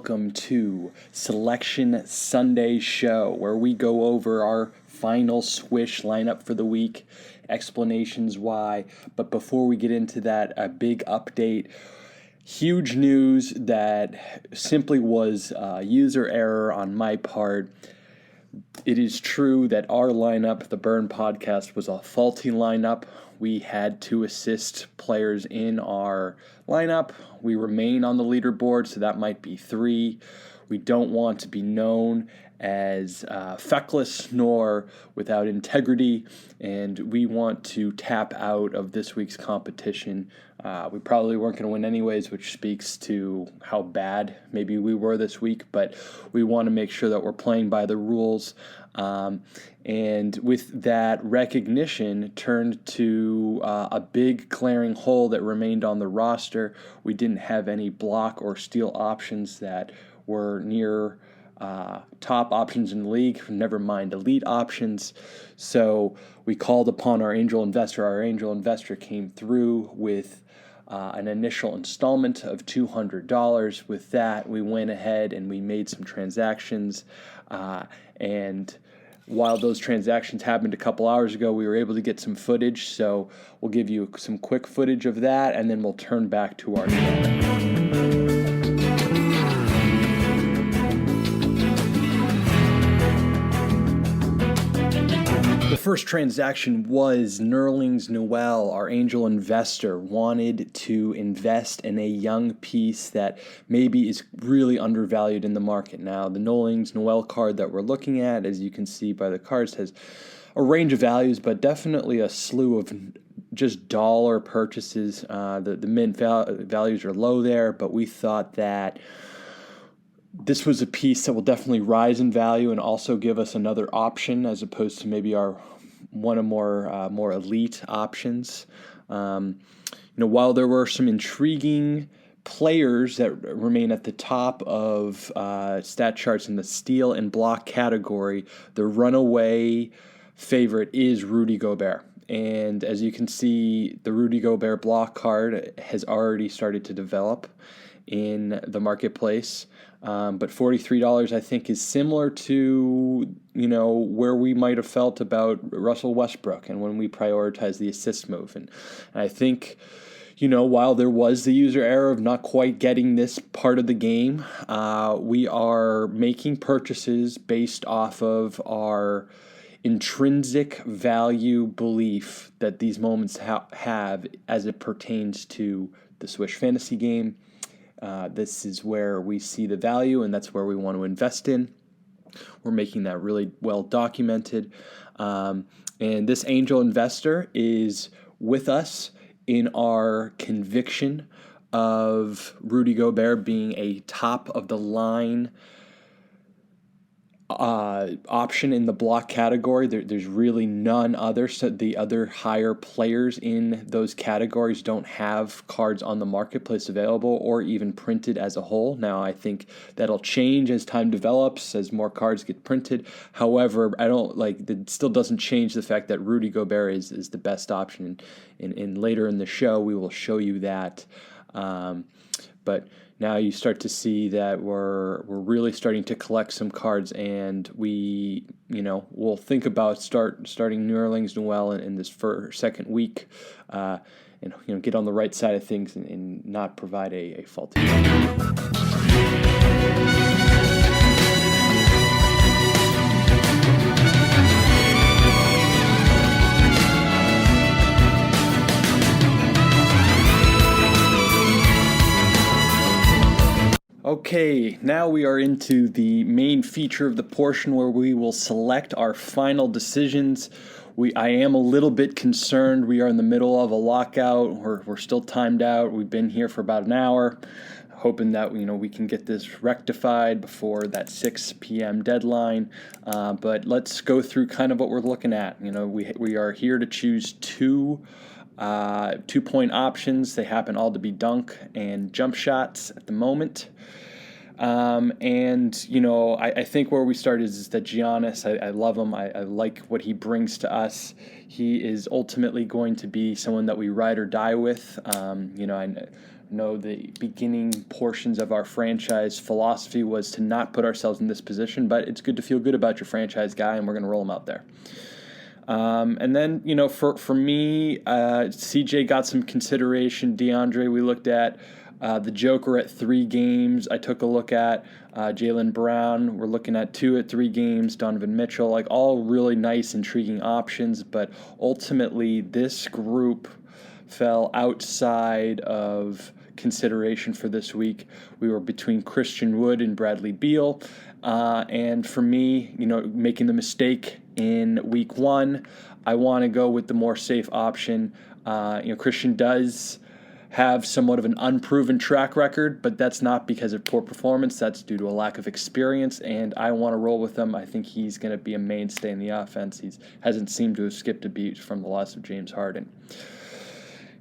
welcome to Selection Sunday Show, where we go over our final Swish lineup for the week, explanations why. But before we get into that, a big update. Huge news that simply was user error on my part. It is true that our lineup, the Burn Podcast, was a faulty lineup. We had to assist players in our lineup. We remain on the leaderboard, so that might be 3. We don't want to be known as feckless nor without integrity, and we want to tap out of this week's competition. We probably weren't going to win anyways, which speaks to how bad maybe we were this week, but we want to make sure that we're playing by the rules. And with that recognition turned to a big glaring hole that remained on the roster. We didn't have any block or steal options that were near top options in the league, never mind elite options. So we called upon our angel investor. Our angel investor came through with an initial installment of $200. With that, we went ahead and we made some transactions. And while those transactions happened a couple hours ago, we were able to get some footage. So we'll give you some quick footage of that, and then we'll turn back to our show. The first transaction was Noelle, our angel investor, wanted to invest in a young piece that maybe is really undervalued in the market. Now, the Noelle card that we're looking at, as you can see by the cards, has a range of values, but definitely a slew of just dollar purchases. The mint values are low there, but we thought that this was a piece that will definitely rise in value and also give us another option as opposed to maybe our one of more elite options. While there were some intriguing players that remain at the top of stat charts in the steal and block category, the runaway favorite is Rudy Gobert. And as you can see, the Rudy Gobert block card has already started to develop in the marketplace. But $43, I think, is similar to, where we might have felt about Russell Westbrook and when we prioritize the assist move. And I think, while there was the user error of not quite getting this part of the game, we are making purchases based off of our intrinsic value belief that these moments have as it pertains to the Swish fantasy game. This is where we see the value, and that's where we want to invest in. We're making that really well documented. And this angel investor is with us in our conviction of Rudy Gobert being a top-of-the-line option in the block category. There's really none other. So the other higher players in those categories don't have cards on the marketplace available or even printed as a whole. Now, I think that'll change as time develops, as more cards get printed. However, it still doesn't change the fact that Rudy Gobert is the best option. And later in the show, we will show you that. But now you start to see that we're really starting to collect some cards, and we'll think about starting Noelle in this second week, and get on the right side of things and not provide a faulty. Okay, now we are into the main feature of the portion where we will select our final decisions. I am a little bit concerned. We are in the middle of a lockout. We're still timed out. We've been here for about an hour, hoping that we can get this rectified before that 6 p.m. deadline. But let's go through kind of what we're looking at. We are here to choose two 2-point options. They happen all to be dunk and jump shots at the moment. I think where we start is that Giannis, I love him. I like what he brings to us. He is ultimately going to be someone that we ride or die with. know the beginning portions of our franchise philosophy was to not put ourselves in this position, but it's good to feel good about your franchise guy, and we're going to roll him out there. And then, for me, CJ got some consideration. DeAndre, we looked at the Joker at 3 games. I took a look at Jaylen Brown. We're looking at 2 at 3 games. Donovan Mitchell, like all really nice, intriguing options. But ultimately, this group fell outside of consideration for this week. We were between Christian Wood and Bradley Beal. And for me, making the mistake in week 1, I want to go with the more safe option. Christian does have somewhat of an unproven track record, but that's not because of poor performance. That's due to a lack of experience, and I want to roll with him. I think he's going to be a mainstay in the offense. He hasn't seemed to have skipped a beat from the loss of James Harden.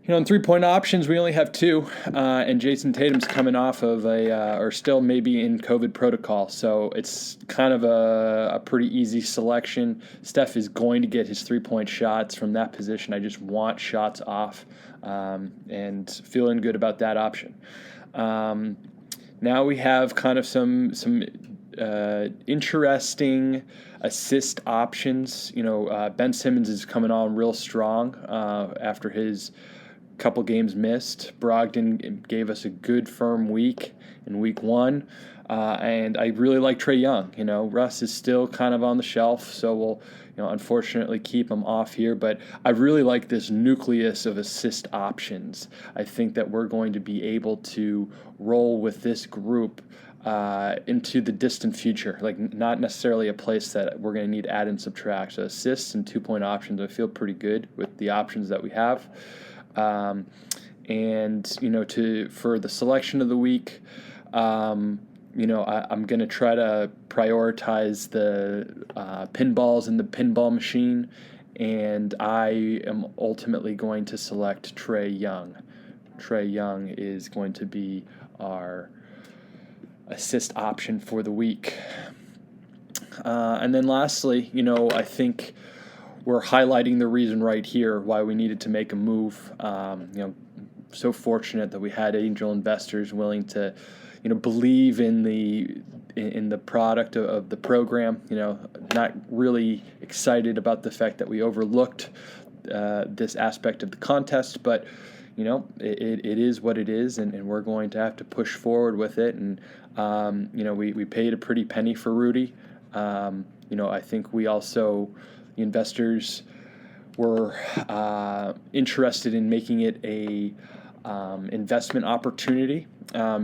In 3-point options, we only have 2, and Jason Tatum's coming off of or still maybe in COVID protocol, so it's kind of a pretty easy selection. Steph is going to get his 3-point shots from that position. I just want shots off, and feeling good about that option. Now we have kind of some interesting assist options. Ben Simmons is coming on real strong after his couple games missed. Brogdon gave us a good firm week in week 1, and I really like Trae Young. Russ is still kind of on the shelf, so we'll unfortunately keep him off here, but I really like this nucleus of assist options. I think that we're going to be able to roll with this group into the distant future, like not necessarily a place that we're going to need add and subtract. So assists and 2-point options, I feel pretty good with the options that we have. For the selection of the week, I'm going to try to prioritize the pinballs in the pinball machine, and I am ultimately going to select Trae Young. Trae Young is going to be our assist option for the week. And then lastly, I think we're highlighting the reason right here why we needed to make a move. So fortunate that we had angel investors willing to, believe in the product of the program. Not really excited about the fact that we overlooked this aspect of the contest, but it is what it is, and we're going to have to push forward with it. And we paid a pretty penny for Rudy. I think we also, the investors were interested in making it a investment opportunity.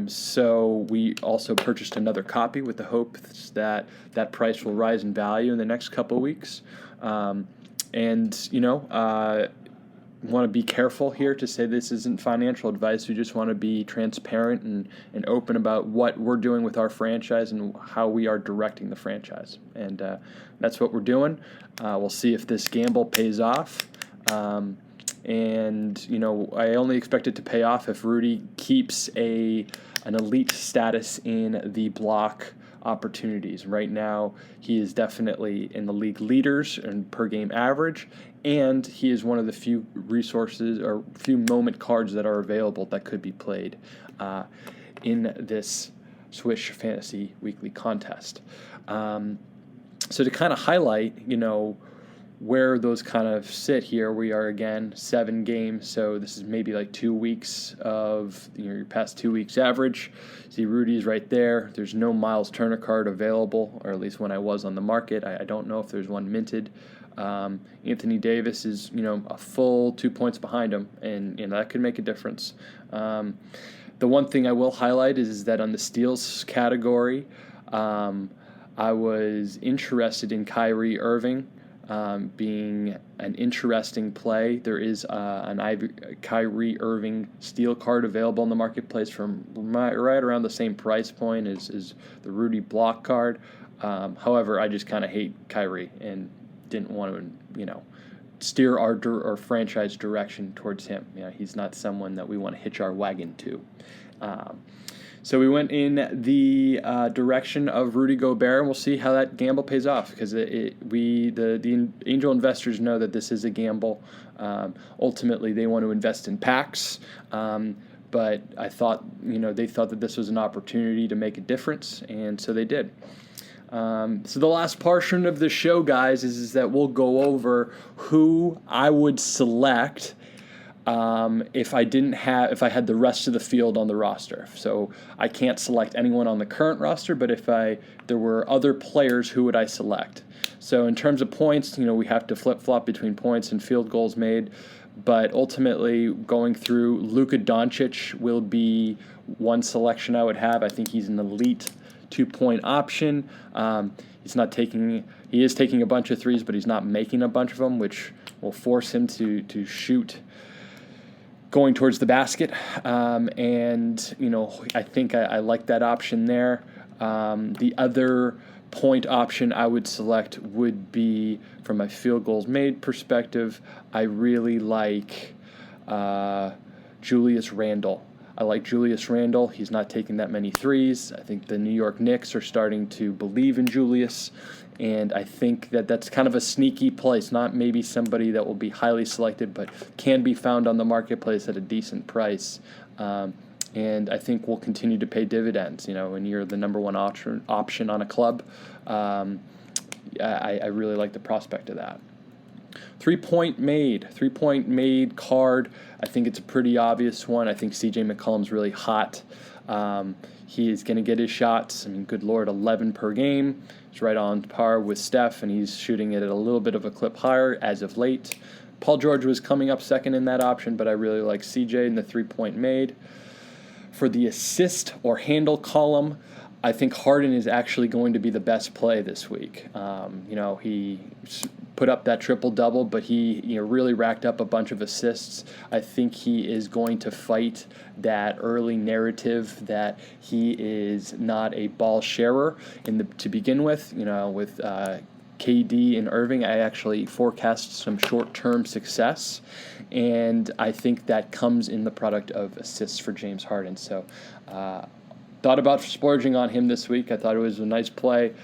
So we also purchased another copy with the hopes that that price will rise in value in the next couple of weeks. Want to be careful here to say this isn't financial advice. We just want to be transparent and open about what we're doing with our franchise and how we are directing the franchise. And that's what we're doing. We'll see if this gamble pays off. I only expect it to pay off if Rudy keeps an elite status in the block opportunities. Right now, he is definitely in the league leaders and per game average, and he is one of the few resources or few moment cards that are available that could be played in this Swish Fantasy Weekly contest. So to kind of highlight, where those kind of sit here, we are again 7 games, so this is maybe like 2 weeks of your past 2 weeks average. See, Rudy's right there. There's no Miles Turner card available, or at least when I was on the market. I don't know if there's one minted. Anthony Davis is a full 2 points behind him, and that could make a difference. The one thing I will highlight is that on the steals category, I was interested in Kyrie Irving being an interesting play. There is Kyrie Irving steal card available in the marketplace from right around the same price point as the Rudy block card. However, I just kind of hate Kyrie and didn't want to, steer our franchise direction towards him. He's not someone that we want to hitch our wagon to. So we went in the direction of Rudy Gobert, and we'll see how that gamble pays off, because the angel investors know that this is a gamble. Ultimately, they want to invest in packs. but I thought, they thought that this was an opportunity to make a difference, and so they did. So the last portion of the show, guys, is that we'll go over who I would select if I had the rest of the field on the roster. So I can't select anyone on the current roster, but if there were other players, who would I select? So in terms of points, we have to flip-flop between points and field goals made. But ultimately, going through, Luka Doncic will be one selection I would have. I think he's an elite 2-point option. He is taking a bunch of threes, but he's not making a bunch of them, which will force him to shoot going towards the basket. I think I like that option there. The other point option I would select would be, from my field goals made perspective, I really like Julius Randle. I like Julius Randle. He's not taking that many threes. I think the New York Knicks are starting to believe in Julius, and I think that that's kind of a sneaky place, not maybe somebody that will be highly selected, but can be found on the marketplace at a decent price. And I think will continue to pay dividends. When you're the number one option on a club, I really like the prospect of that. 3-point made card. I think it's a pretty obvious one. I think C.J. McCollum's really hot. He is going to get his shots. Good Lord, 11 per game. He's right on par with Steph, and he's shooting it at a little bit of a clip higher as of late. Paul George was coming up second in that option, but I really like C.J. in the 3-point made. For the assist or handle column, I think Harden is actually going to be the best play this week. He put up that triple-double, but he really racked up a bunch of assists. I think he is going to fight that early narrative that he is not a ball sharer to begin with. With KD and Irving, I actually forecast some short-term success, and I think that comes in the product of assists for James Harden. So thought about splurging on him this week. I thought it was a nice play.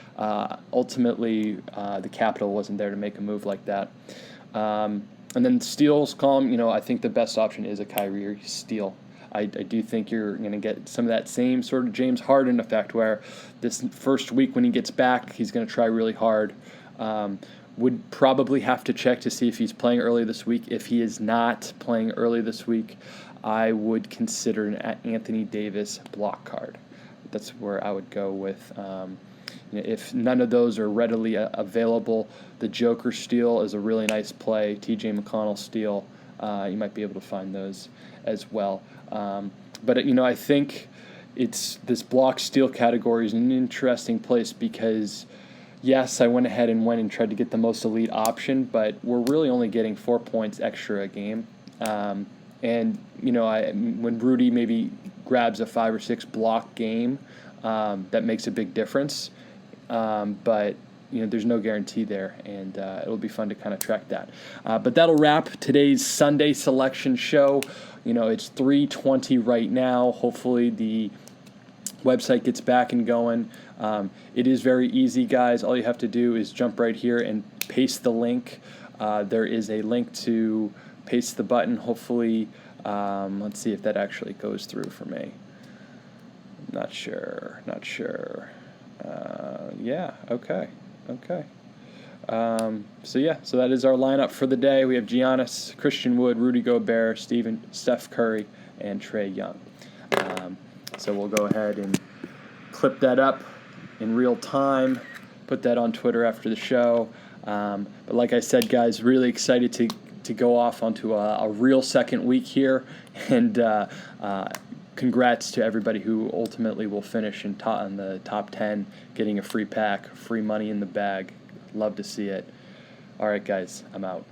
Ultimately, the capital wasn't there to make a move like that. And then steals column, I think the best option is a Kyrie steal. I do think you're going to get some of that same sort of James Harden effect where this first week when he gets back, he's going to try really hard. Would probably have to check to see if he's playing early this week. If he is not playing early this week, I would consider an Anthony Davis block card. That's where I would go with. If none of those are readily available, the Joker steal is a really nice play. T.J. McConnell steal, you might be able to find those as well. But I think this block steal category is an interesting place because, yes, I went ahead and tried to get the most elite option, but we're really only getting 4 points extra a game. When Rudy maybe grabs a 5 or 6 block game, that makes a big difference. But there's no guarantee there, and it'll be fun to kind of track that. But that'll wrap today's Sunday selection show. It's 3:20 right now. Hopefully the website gets back and going. It is very easy, guys. All you have to do is jump right here and paste the link. There is a link to paste the button. Hopefully, let's see if that actually goes through for me. Not sure. Yeah, okay. So that is our lineup for the day. We have Giannis, Christian Wood, Rudy Gobert, Steph Curry, and Trae Young. So we'll go ahead and clip that up in real time, put that on Twitter after the show. But like I said, guys, really excited to go off onto a real second week here, and congrats to everybody who ultimately will finish in the top 10, getting a free pack, free money in the bag. Love to see it. All right, guys, I'm out.